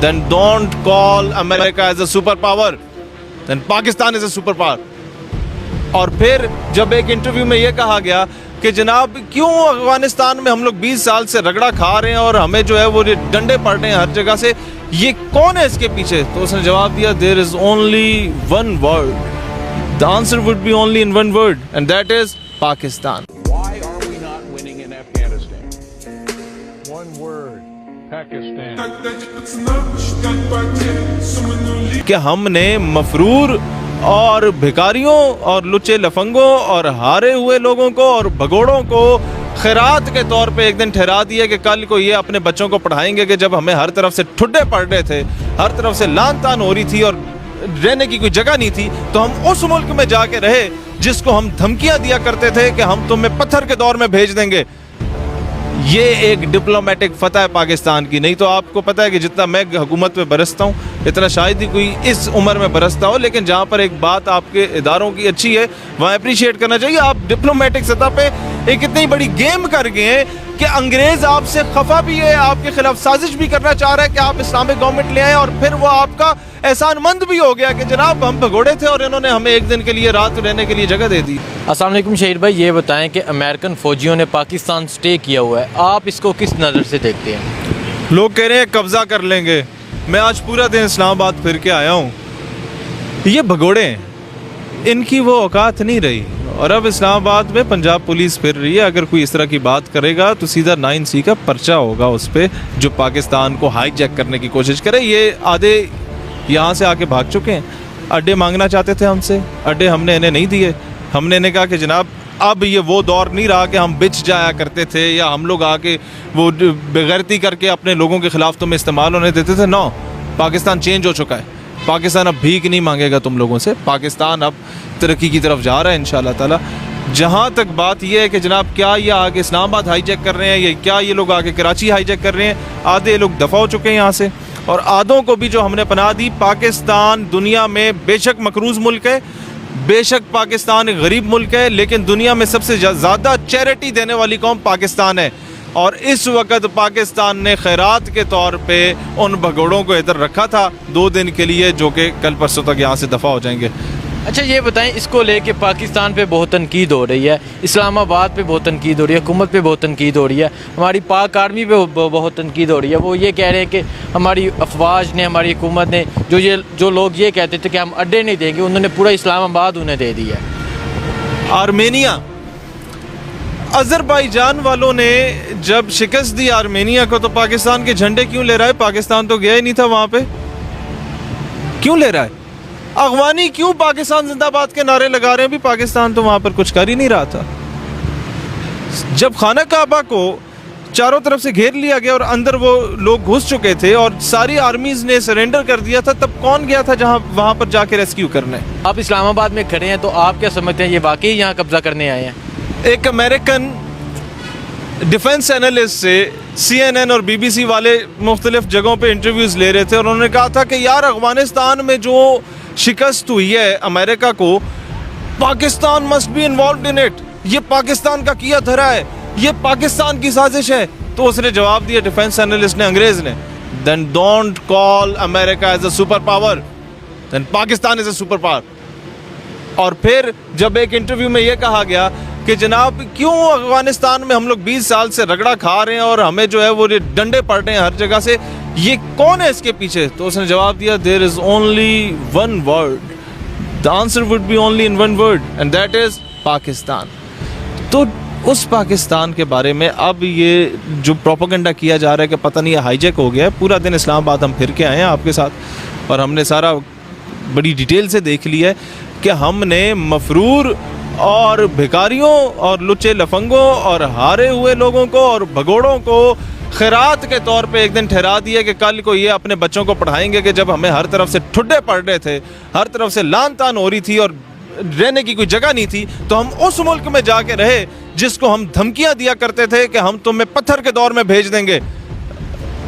then don't call America as a superpower. Then Pakistan is a superpower. اور پھر جب ایک انٹرویو میں یہ کہا گیا کہ جناب کیوں افغانستان میں ہم لوگ 20 سال سے رگڑا کھا رہے ہیں اور ہمیں جو ہے وہ ڈنڈے پڑ رہے ہیں ہر جگہ سے, یہ کون ہے اس کے پیچھے؟ تو اس نے جواب دیا there is only one word. The answer would be only in one word, and that is Pakistan. Why are we not winning in Afghanistan? One word, Pakistan. کہ ہم نے مفرور اور بھکاریوں اور لچے لفنگوں اور ہارے ہوئے لوگوں کو اور بھگوڑوں کو خیرات کے طور پہ ایک دن ٹھہرا دیا کہ کل کو یہ اپنے بچوں کو پڑھائیں گے کہ جب ہمیں ہر طرف سے ٹھڈے پڑ رہے تھے, ہر طرف سے لان تان ہو رہی تھی اور رہنے کی کوئی جگہ نہیں تھی, تو ہم اس ملک میں جا کے رہے جس کو ہم دھمکیاں دیا کرتے تھے کہ ہم تمہیں پتھر کے دور میں بھیج دیں گے. یہ ایک ڈپلومیٹک فتح ہے پاکستان کی. نہیں تو آپ کو پتہ ہے کہ جتنا میں حکومت پہ برستا ہوں اتنا شاید ہی کوئی اس عمر میں برستا ہو, لیکن جہاں پر ایک بات آپ کے اداروں کی اچھی ہے وہاں اپریشیٹ کرنا چاہیے. آپ ڈپلومیٹک سطح پہ ایک اتنی بڑی گیم کر گئے ہیں کہ انگریز آپ سے خفا بھی ہے, آپ کے خلاف سازش بھی کرنا چاہ رہا ہے کہ آپ اسلامک گورنمنٹ لے آئیں, اور پھر وہ آپ کا احسان مند بھی ہو گیا کہ جناب ہم بھگوڑے تھے اور انہوں نے ہمیں ایک دن کے لیے رات رہنے کے لیے جگہ دے دی. السلام علیکم شہیر بھائی, یہ بتائیں کہ امریکن فوجیوں نے پاکستان سٹے کیا ہوا ہے, آپ اس کو کس نظر سے دیکھتے ہیں؟ لوگ کہہ رہے ہیں قبضہ کر لیں گے. میں آج پورا دن اسلام آباد پھر کے آیا ہوں. یہ بھگوڑے ہیں, ان کی وہ اوقات نہیں رہی, اور اب اسلام آباد میں پنجاب پولیس پھر رہی ہے. اگر کوئی اس طرح کی بات کرے گا تو سیدھا 9C کا پرچہ ہوگا اس پہ, جو پاکستان کو ہائی جیک کرنے کی کوشش کرے. یہ آدھے یہاں سے آ کے بھاگ چکے ہیں. اڈے مانگنا چاہتے تھے ہم سے, اڈے ہم نے انہیں نہیں دیے. ہم نے انہیں کہا کہ جناب اب یہ وہ دور نہیں رہا کہ ہم بچ جایا کرتے تھے یا ہم لوگ آ کے وہ بغیرتی کر کے اپنے لوگوں کے خلاف تمہیں استعمال ہونے دیتے تھے. نو, پاکستان چینج ہو چکا ہے. پاکستان اب بھیک نہیں مانگے گا تم لوگوں سے. پاکستان اب ترقی کی طرف جا رہا ہے انشاءاللہ تعالی. جہاں تک بات یہ ہے کہ جناب کیا یہ آگے اسلام آباد ہائی جیک کر رہے ہیں یا کیا یہ لوگ آگے کراچی ہائی جیک کر رہے ہیں, آدھے لوگ دفع ہو چکے ہیں یہاں سے, اور آدھوں کو بھی جو ہم نے پناہ دی. پاکستان دنیا میں بے شک مقروض ملک ہے, بے شک پاکستان ایک غریب ملک ہے, لیکن دنیا میں سب سے زیادہ چیریٹی دینے والی قوم پاکستان ہے. اور اس وقت پاکستان نے خیرات کے طور پہ ان بھگوڑوں کو ادھر رکھا تھا 2 دن کے لیے, جو کہ کل پرسوں تک یہاں سے دفع ہو جائیں گے. اچھا یہ بتائیں, اس کو لے کے پاکستان پہ بہت تنقید ہو رہی ہے, اسلام آباد پہ بہت تنقید ہو رہی ہے, حکومت پہ بہت تنقید ہو رہی ہے, ہماری پاک آرمی پہ بہت تنقید ہو رہی ہے. وہ یہ کہہ رہے ہیں کہ ہماری افواج نے, ہماری حکومت نے جو لوگ یہ کہتے تھے کہ ہم اڈے نہیں دیں گے, انہوں نے پورا اسلام آباد انہیں دے دیا ہے. آرمینیا, آذربائیجان والوں نے جب شکست دی آرمینیا کو تو پاکستان کے جھنڈے کیوں لے رہا ہے؟ پاکستان تو گیا ہی نہیں تھا وہاں پہ, کیوں لے رہا ہے؟ افغانی کیوں پاکستان زندہ باد کے نعرے لگا رہے ہیں؟ بھی پاکستان تو وہاں پر کچھ کر ہی نہیں رہا تھا. جب خانہ کعبہ کو چاروں طرف سے گھیر لیا گیا اور اندر وہ لوگ گھس چکے تھے اور ساری آرمیز نے سرنڈر کر دیا تھا, تب کون گیا تھا جہاں وہاں پر جا کے ریسکیو کرنے؟ آپ اسلام آباد میں کھڑے ہیں تو آپ کیا سمجھتے ہیں یہ واقعی یہاں قبضہ کرنے آئے ہیں؟ ایک امریکن ڈیفنس انالسٹ سے CNN اور BBC والے مختلف جگہوں پہ انٹرویوز لے رہے تھے, اور انہوں نے کہا تھا کہ یار افغانستان میں جو شکست ہوئی ہے امریکہ کو, Pakistan must be involved in it. یہ پاکستان کا کیا دھرا ہے, یہ پاکستان کی سازش ہے. تو اس نے جواب دیا ڈیفنس انالسٹ نے, انگریز نے, then don't call America as a superpower, then Pakistan is a superpower. اور پھر جب ایک انٹرویو میں یہ کہا گیا کہ جناب کیوں افغانستان میں ہم لوگ 20 سال سے رگڑا کھا رہے ہیں اور ہمیں جو ہے وہ ڈنڈے پڑ رہے ہیں ہر جگہ سے, یہ کون ہے اس کے پیچھے؟ تو اس نے جواب دیا there is only one word. The answer would be only in one word, and that is Pakistan. تو اس پاکستان کے بارے میں اب یہ جو پروپیگنڈا کیا جا رہا ہے کہ پتہ نہیں ہائی جیک ہو گیا ہے. پورا دن اسلام آباد ہم پھر کے آئے ہیں آپ کے ساتھ, اور ہم نے سارا بڑی ڈیٹیل سے دیکھ لیا ہے کہ ہم نے مفرور اور بھکاریوں اور لچے لفنگوں اور ہارے ہوئے لوگوں کو اور بھگوڑوں کو خیرات کے طور پہ ایک دن ٹھہرا دیا کہ کل کو یہ اپنے بچوں کو پڑھائیں گے کہ جب ہمیں ہر طرف سے ٹھڈے پڑ رہے تھے, ہر طرف سے لان تان ہو رہی تھی اور رہنے کی کوئی جگہ نہیں تھی, تو ہم اس ملک میں جا کے رہے جس کو ہم دھمکیاں دیا کرتے تھے کہ ہم تمہیں پتھر کے دور میں بھیج دیں گے.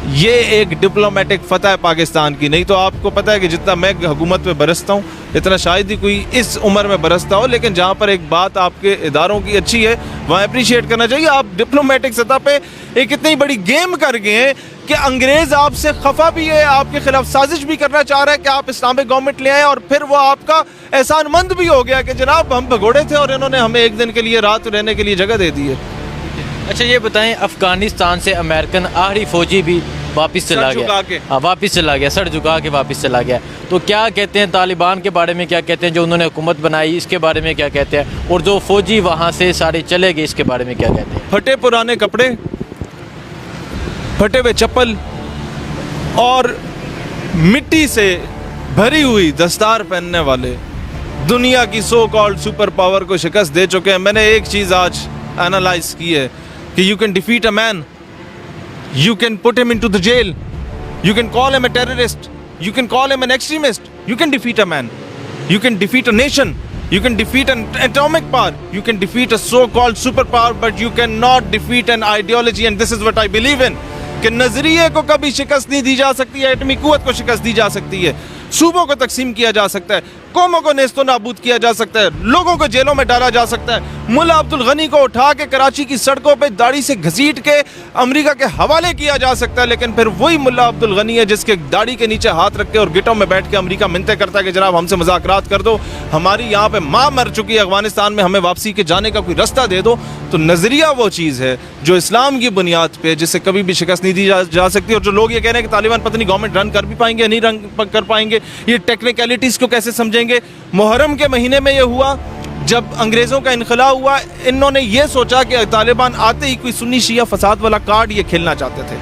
یہ ایک ڈپلومیٹک فتح ہے پاکستان کی. نہیں تو آپ کو پتہ ہے کہ جتنا میں حکومت پہ برستا ہوں اتنا شاید ہی کوئی اس عمر میں برستا ہو, لیکن جہاں پر ایک بات آپ کے اداروں کی اچھی ہے وہاں اپریشیٹ کرنا چاہیے. آپ ڈپلومیٹک سطح پہ ایک اتنی بڑی گیم کر گئے ہیں کہ انگریز آپ سے خفا بھی ہے, آپ کے خلاف سازش بھی کرنا چاہ رہا ہے کہ آپ اسلامک گورنمنٹ لے آئیں, اور پھر وہ آپ کا احسان مند بھی ہو گیا کہ جناب ہم بھگوڑے تھے اور انہوں نے ہمیں ایک دن کے لیے رات رہنے کے لیے جگہ دے دی ہے. اچھا یہ بتائیں, افغانستان سے امریکن آخری فوجی بھی واپس چلا گیا, واپس چلا گیا, سر جھکا کے واپس چلا گیا, تو کیا کہتے ہیں طالبان کے بارے میں, کیا کہتے ہیں جو انہوں نے حکومت بنائی اس کے بارے میں کیا کہتے ہیں, اور جو فوجی وہاں سے سارے چلے گئے اس کے بارے میں کیا کہتے ہیں؟ پھٹے پرانے کپڑے, پھٹے ہوئے چپل اور مٹی سے بھری ہوئی دستار پہننے والے دنیا کی سو کالڈ سپر پاور کو شکست دے چکے ہیں. میں نے ایک چیز آج اینالائز کی ہے کہ you can defeat a man, you can put him into the jail, you can call him a terrorist, you can call him an extremist, you can defeat a man, you can defeat a nation, you can defeat an atomic power, you can defeat a so-called superpower, but you cannot defeat an ideology. And this is what I believe in, کہ نظریے کو کبھی شکست نہیں دی جا سکتی ہے, ایٹمی قوت کو شکست دی جا سکتی ہے, صوبوں کو تقسیم کیا جا سکتا ہے, قوموں کو نیست و نابود کیا جا سکتا ہے, لوگوں کو جیلوں میں ڈالا جا سکتا ہے. ملا عبد الغنی کو اٹھا کے کراچی کی سڑکوں پہ داڑھی سے گھسیٹ کے امریکہ کے حوالے کیا جا سکتا ہے, لیکن پھر وہی ملا عبد الغنی ہے جس کے داڑھی کے نیچے ہاتھ رکھ کے اور گٹوں میں بیٹھ کے امریکہ منتیں کرتا ہے کہ جناب ہم سے مذاکرات کر دو, ہماری یہاں پہ ماں مر چکی ہے افغانستان میں, ہمیں واپسی کے جانے کا کوئی رستہ دے دو. تو نظریہ وہ چیز ہے جو اسلام کی بنیاد پہ جس سے کبھی بھی شکست نہیں دی جا سکتی. اور جو لوگ یہ کہہ رہے ہیں کہ طالبان پتہ نہیں گورنمنٹ رن کر بھی پائیں گے نہیں کر پائیں گے, یہ ٹیکنیکلٹیز کو کیسے سمجھیں گے. محرم کے مہینے میں یہ ہوا جب انگریزوں کا انخلا ہوا, انہوں نے یہ سوچا کہ طالبان آتے ہی کوئی سنی شیعہ فساد والا کارڈ یہ کھیلنا چاہتے تھے.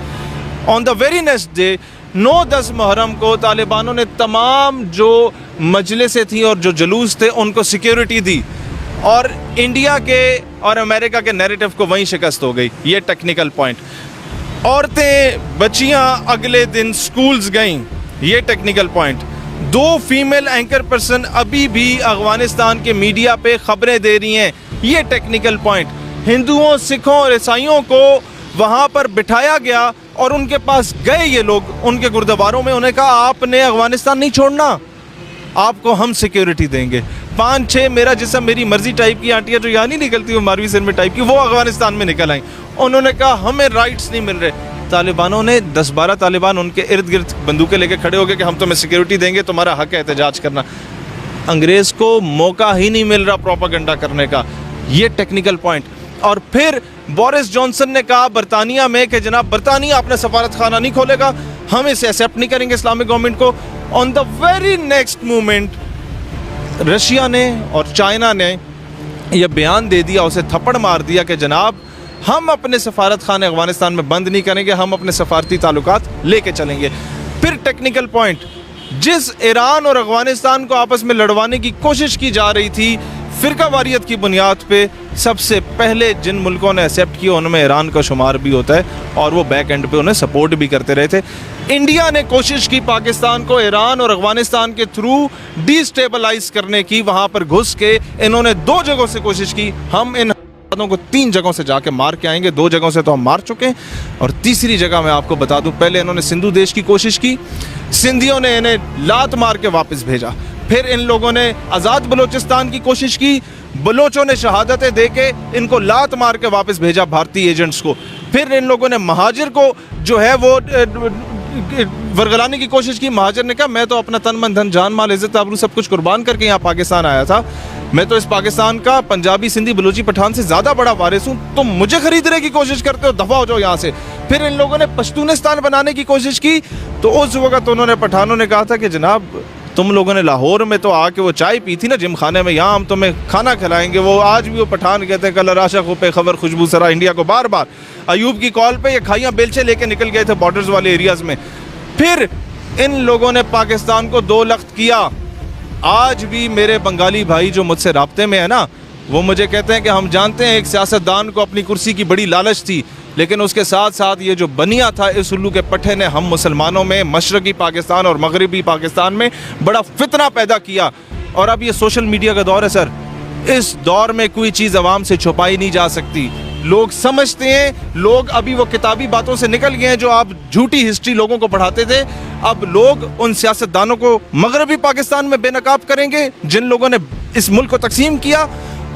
آن دا ویری نیکسٹ ڈے 9-10 محرم کو طالبانوں نے تمام جو مجلسیں تھیں اور جو جلوس تھے ان کو سیکیورٹی دی, اور انڈیا کے اور امریکہ کے نیریٹو کو وہیں شکست ہو گئی. یہ ٹیکنیکل پوائنٹ. عورتیں بچیاں اگلے دن سکولز گئیں, یہ technical point. 2 female anchor person ابھی بھی افغانستان کے میڈیا پہ خبریں دے رہی ہیں, یہ ٹیکنیکل پوائنٹ. ہندوؤں, سکھوں اور عیسائیوں کو وہاں پر بٹھایا گیا اور ان کے پاس گئے یہ لوگ ان کے گردواروں میں, انہیں کہا آپ نے افغانستان نہیں چھوڑنا, آپ کو ہم سیکیورٹی دیں گے. 5-6 میرا جسم میری مرضی ٹائپ کی آنٹیاں جو یہاں نہیں نکلتی وہ ماروی سر میں ٹائپ کی, وہ افغانستان میں نکل آئیں. انہوں نے کہا ہمیں رائٹس نہیں مل رہے. طالبانوں نے 10-12 طالبان ان کے ارد گرد بندوقیں لے کے کھڑے ہو گئے کہ ہم تمہیں سیکیورٹی دیں گے, تمہارا حق ہے احتجاج کرنا. انگریز کو موقع ہی نہیں مل رہا پروپیگنڈا کرنے کا, یہ ٹیکنیکل پوائنٹ. اور پھر بورس جانسن نے کہا برطانیہ میں کہ جناب برطانیہ اپنا سفارت خانہ نہیں کھولے گا, ہم اسے ایکسیپٹ نہیں کریں گے اسلامک گورنمنٹ کو. On the very next moment Russia نے اور چائنا نے یہ بیان دے دیا, اسے تھپڑ مار دیا کہ جناب ہم اپنے سفارت خانے افغانستان میں بند نہیں کریں گے, ہم اپنے سفارتی تعلقات لے کے چلیں گے. پھر ٹیکنیکل پوائنٹ, جس ایران اور افغانستان کو آپس میں لڑوانے کی کوشش کی جا رہی تھی فرقہ واریت کی بنیاد پہ, سب سے پہلے جن ملکوں نے ایکسیپٹ کیا ان میں ایران کا شمار بھی ہوتا ہے, اور وہ بیک اینڈ پہ انہیں سپورٹ بھی کرتے رہے تھے. انڈیا نے کوشش کی پاکستان کو ایران اور افغانستان کے تھرو ڈی سٹیبلائز کرنے کی, وہاں پر گھس کے انہوں نے 2 جگہوں سے کوشش کی. ہم ان کو 3 جگہوں سے جا کے مار کے آئیں گے, 2 جگہوں سے تو ہم مار چکے ہیں, اور تیسری جگہ میں آپ کو بتا دوں, پہلے انہوں نے سندھو دیش کی کوشش کی, سندھیوں نے انہیں لات مار کے واپس بھیجا. پھر ان لوگوں نے آزاد بلوچستان کی کوشش کی, بلوچوں نے شہادتیں دے کے ان کو لات مار کے واپس بھیجا بھارتی ایجنٹس کو. پھر ان لوگوں نے مہاجر کو جو ہے وہ ورگلانے کی کوشش کی. مہاجر نے کہا میں تو اپنا تن من دھن جان مال عزت آبرو سب کچھ قربان کر کے یہاں پاکستان آیا تھا, میں تو اس پاکستان کا پنجابی, سندھی, بلوچی, پٹھان سے زیادہ بڑا وارث ہوں, تم مجھے خریدنے کی کوشش کرتے ہو, دفع ہو جاؤ یہاں سے. پھر ان لوگوں نے پشتونستان بنانے کی کوشش کی, تو اس وقت انہوں نے پٹھانوں نے کہا تھا کہ جناب تم لوگوں نے لاہور میں تو آ کے وہ چائے پی تھی نا جم خانے میں, یہاں ہم تمہیں کھانا کھلائیں گے. وہ آج بھی وہ پٹھان کہتے ہیں کل راشا پہ خبر خوشبو سرا انڈیا کو بار بار ایوب کی کال پہ یہ کھائیاں بیلچے لے کے نکل گئے تھے بارڈرز والے ایریاز میں. پھر ان لوگوں نے پاکستان کو 2 لخت کیا. آج بھی میرے بنگالی بھائی جو مجھ سے رابطے میں ہے نا, وہ مجھے کہتے ہیں کہ ہم جانتے ہیں ایک سیاستدان کو اپنی کرسی کی بڑی لالچ تھی, لیکن اس کے ساتھ ساتھ یہ جو بنیا تھا اس الو کے پٹھے نے ہم مسلمانوں میں مشرقی پاکستان اور مغربی پاکستان میں بڑا فتنہ پیدا کیا. اور اب یہ سوشل میڈیا کا دور ہے سر, اس دور میں کوئی چیز عوام سے چھپائی نہیں جا سکتی. لوگ سمجھتے ہیں, لوگ ابھی وہ کتابی باتوں سے نکل گئے ہیں جو آپ جھوٹی ہسٹری لوگوں کو پڑھاتے تھے. اب لوگ ان سیاستدانوں کو مغربی پاکستان میں بے نقاب کریں گے جن لوگوں نے اس ملک کو تقسیم کیا,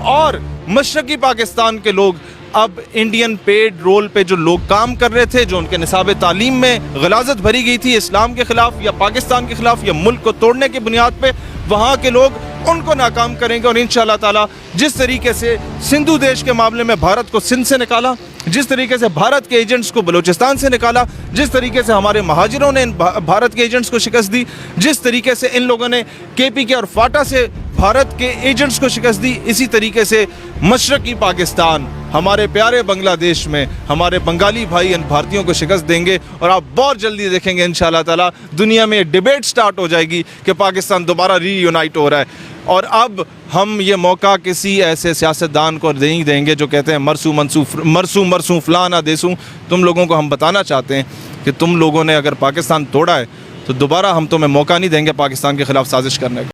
اور مشرقی پاکستان کے لوگ اب انڈین پیڈ رول پہ جو لوگ کام کر رہے تھے, جو ان کے نصاب تعلیم میں غلاظت بھری گئی تھی اسلام کے خلاف یا پاکستان کے خلاف یا ملک کو توڑنے کی بنیاد پہ, وہاں کے لوگ ان کو ناکام کریں گے. اور انشاءاللہ تعالی جس طریقے سے سندھو دیش کے معاملے میں بھارت کو سندھ سے نکالا, جس طریقے سے بھارت کے ایجنٹس کو بلوچستان سے نکالا, جس طریقے سے ہمارے مہاجروں نے بھارت کے ایجنٹس کو شکست دی, جس طریقے سے ان لوگوں نے کے پی کے اور فاٹا سے بھارت کے ایجنٹس کو شکست دی, اسی طریقے سے مشرقی پاکستان ہمارے پیارے بنگلہ دیش میں ہمارے بنگالی بھائی ان بھارتیوں کو شکست دیں گے. اور آپ بہت جلدی دیکھیں گے انشاءاللہ تعالی دنیا میں ڈیبیٹ سٹارٹ ہو جائے گی کہ پاکستان دوبارہ ری یونائٹ ہو رہا ہے. اور اب ہم یہ موقع کسی ایسے سیاستدان کو نہیں دیں گے جو کہتے ہیں مرسوں فلانا دیسوں. تم لوگوں کو ہم بتانا چاہتے ہیں کہ تم لوگوں نے اگر پاکستان توڑا ہے تو دوبارہ ہم تمہیں موقع نہیں دیں گے پاکستان کے خلاف سازش کرنے کا.